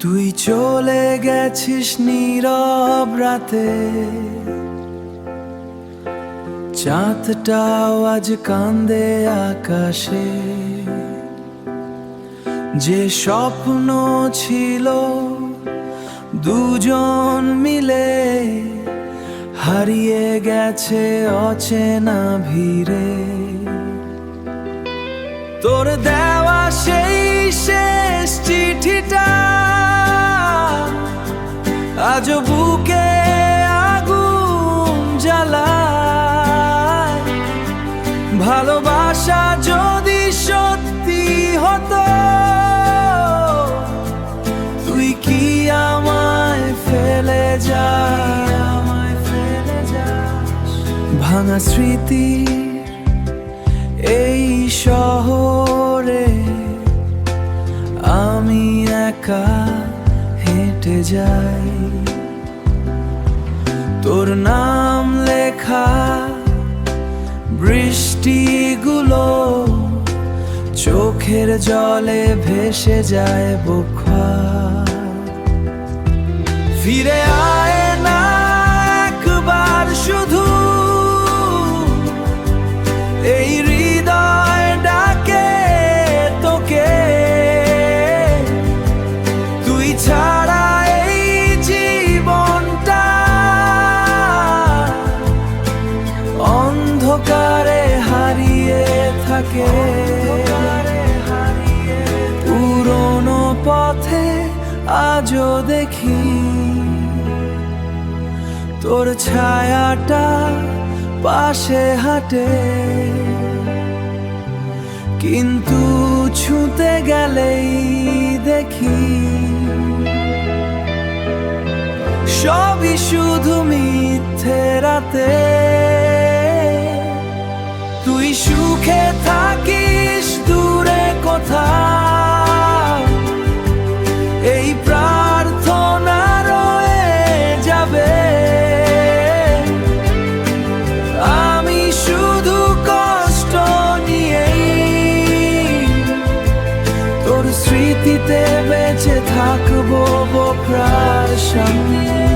তুই চলে গেছিস নীরব রাতে, চাঁদটাও আজ কান্দে আকাশে। যে স্বপ্ন ছিল দুজন মিলে, হারিয়ে গেছে অচেনা ভিড়ে। তোর দেওয়া সেই শেষ চিঠিটা আজ বুকে আগুন জ্বালায়। ভালোবাসা যদি সত্যি হতো, তুই কি আমায় ফেলে যাস? ভাঙা স্মৃতি এই শহরে আমি একা হেঁটে যাই। তোর নাম লেখা বৃষ্টিগুলো চোখের জলে ভেসে যায় বুকফা। ফিরে আয় না একবার শুধু, এই হৃদয় ডাকে তোকে। তুই ছাড়া এই জীবনটা অন্ধকারে হারিয়ে থাকে। পুরনো পথে আজও দেখি তোর ছায়াটা পাশে হাঁটে, কিন্তু ছুঁতে গেলেই দেখি সবই শুধু মিথ্যে রাতে। তুই সুখে থাকিস দূরে কোথাও, এই প্রার্থনা রয়ে যাবে। আমি শুধু কষ্ট নিয়েই তোর স্মৃতিতে বেঁচে থাকবো বোকরার সামনে।